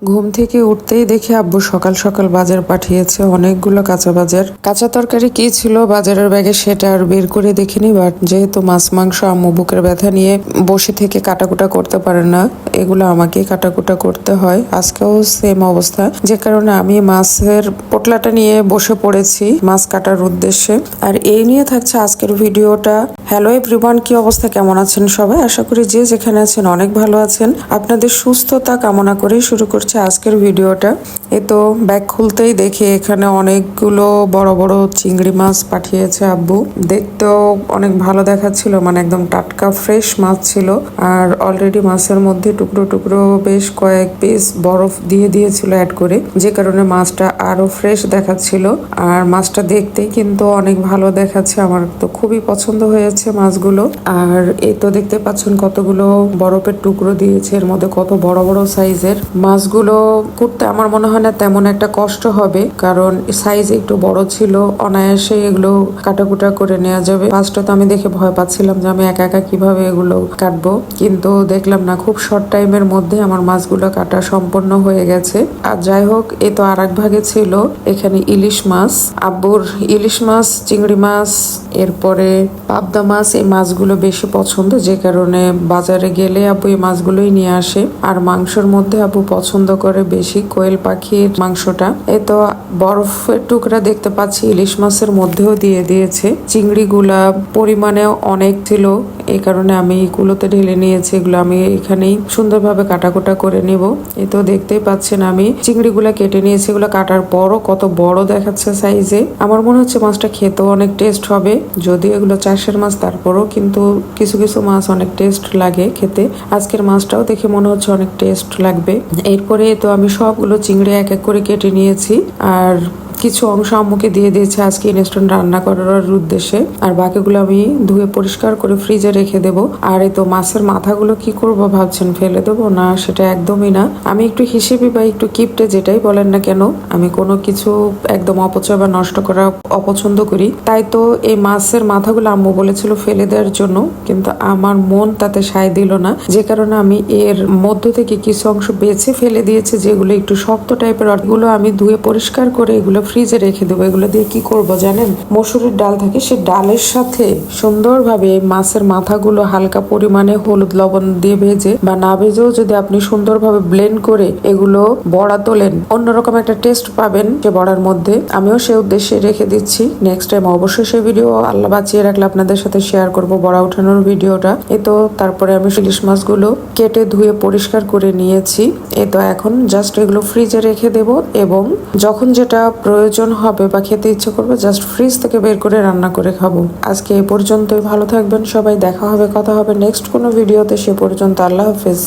ঘুম থেকে উঠতেই দেখি আব্বু সকাল সকাল বাজার পাঠিয়েছে অনেকগুলো কাঁচা বাজার। কাঁচা তরকারি কি ছিল বাজারের ব্যাগে সেটা আর বের করে দেখিনি, বাট যেহেতু মাছ মাংস আম্মু বুকের ব্যথা নিয়ে বসে থেকে কাটাকুটা করতে পারে না, এগুলো আমাকেই কাটাকুটা করতে হয়। আজকেও সেম অবস্থা, যে কারণে আমি মাছের পোটলাটা নিয়ে বসে পড়েছি মাছ কাটার উদ্দেশ্যে। আর এই নিয়ে থাকছে আজকের ভিডিওটা। হ্যালো এভরিওয়ান, কি অবস্থা, কেমন আছেন সবাই? আশা করি যে যেখানে আছেন অনেক ভালো আছেন। আপনাদের সুস্থতা কামনা করেই শুরু করছি আজকের ভিডিওটা। এই তো ব্যাগ খুলতেই দেখি এখানে অনেকগুলো বড় বড় চিংড়ি মাছ পাঠিয়েছে আব্বু। দেখতেও অনেক ভালো দেখাচ্ছিল, মানে একদম টাটকা ফ্রেশ মাছ ছিল। আর অলরেডি মাছের মধ্যে টুকরো টুকরো বেশ কয়েক পিস বরফ দিয়ে দিয়েছিল অ্যাড করে, যে কারণে মাছটা আরো ফ্রেশ দেখাচ্ছিল। আর মাছটা দেখতেই কিন্তু অনেক ভালো দেখাচ্ছে, আমার তো খুবই পছন্দ হয়েছে মাছগুলো। আর এই তো দেখতে পাচ্ছেন কতগুলো বরফের টুকরো দিয়েছে, এর মধ্যে কত বড় বড় সাইজের মাছগুলো। করতে আমার মনে হয় না তেমন একটা কষ্ট হবে, কারণ সাইজ একটু বড় ছিল, অনায়াসে এগুলো কাটাকুটা করে নেওয়া যাবে। ফার্স্টে তো আমি দেখে ভয় পাচ্ছিলাম যে আমি একা একা কিভাবে এগুলো কাটবো, কিন্তু দেখলাম না, খুব শর্ট টাইমের মধ্যে আমার মাছগুলো কাটা সম্পন্ন হয়ে গেছে। আর যাই হোক, এ তো আর এক ভাগে ছিল এখানে ইলিশ মাছ। আব্বুর ইলিশ মাছ, চিংড়ি মাছ, এরপরে পাবদা মাছ, এই মাছগুলো বেশি পছন্দ, যে কারণে বাজারে গেলে আব্বু এই মাছগুলোই নিয়ে আসে। আর মাংসের মধ্যে আব্বু পছন্দ করে বেশি কোয়েল পাখির মাংসটা। এই তো বরফের টুকরা দেখতে পাচ্ছি ইলিশ মাছের মধ্যেও দিয়ে দিয়েছে। চিংড়িগুলা পরিমাণে অনেক ছিল, এই কারণে আমি কুলোতে ঢেলে নিয়েছি। এগুলো আমি এখানেই সুন্দরভাবে কাটাকুটা করে নিব। এই তো দেখতেই পাচ্ছেন আমি চিংড়িগুলা কেটে নিয়েছি। এগুলো কাটার পরও কত বড় দেখাচ্ছে সাইজে। আমার মনে হচ্ছে মাছটা খেতেও অনেক টেস্ট হবে, যদিও এগুলো চাষের মাছ, তারপরও কিন্তু কিছু কিছু মাছ অনেক টেস্ট লাগে খেতে। আজকের মাছটাও দেখে মনে হচ্ছে অনেক টেস্ট লাগবে। এরপরে তো আমি সবগুলো চিংড়ি এক এক করে কেটে নিয়েছি, আর কিছু অংশ আম্মুকে দিয়ে দিয়েছে আজকে ইনস্ট্যান্ট রান্না করার উদ্দেশ্যে। আর বাকিগুলো আমি ধুয়ে পরিষ্কার করে ফ্রিজে রেখে দেবো। আর এই তো মাছের মাথাগুলো কি করব ভাবছেন, ফেলে দেবো? না, সেটা একদমই না। আমি একটু হিসেবে বা একটু কিপটে, যেটাই বলেন না কেন, আমি কোনো কিছু একদম অপচয় বা নষ্ট করা অপছন্দ করি। তাই তো এই মাছের মাথাগুলো আম্মু বলেছিল ফেলে দেওয়ার জন্য, কিন্তু আমার মন তাতে সায় দিল না, যে কারণে আমি এর মধ্য থেকে কিছু অংশ বেছে ফেলে দিয়েছি, যেগুলো একটু শক্ত টাইপের। ওগুলো আমি ধুয়ে পরিষ্কার করে এগুলো ফ্রিজে রেখে দেবো। এগুলো দিয়ে কি করব জানেন? মসুরের ডাল থাকে, সে ডালের সাথে সুন্দরভাবে মাছের মাথাগুলো হালকা পরিমাণে হলুদ লবণ দিয়ে ভেজে, বা না ভেজেও যদি আপনি সুন্দরভাবে ব্লেন্ড করে এগুলো বড়া তোলেন, অন্যরকম একটা টেস্ট পাবেন সে বড়ার মধ্যে। আমিও সে উদ্দেশ্যে রেখে দিচ্ছি। নেক্সট টাইম অবশ্যই সে ভিডিও আল্লাহ বাঁচিয়ে রাখলে আপনাদের সাথে শেয়ার করব, বড়া ওঠানোর ভিডিওটা। এই তো তারপরে আমি ইলিশ মাছগুলো কেটে ধুয়ে পরিষ্কার করে নিয়েছি। এই তো এখন জাস্ট এগুলো ফ্রিজে রেখে দেব, এবং যখন যেটা প্রয়োজন হবে বা খেতে ইচ্ছে করবে জাস্ট ফ্রিজ থেকে বের করে রান্না করে খাবো। আজকে এ পর্যন্তই। ভালো থাকবেন সবাই, দেখা হবে, কথা হবে নেক্সট কোনো ভিডিওতে। সে পর্যন্ত আল্লাহ হাফেজ।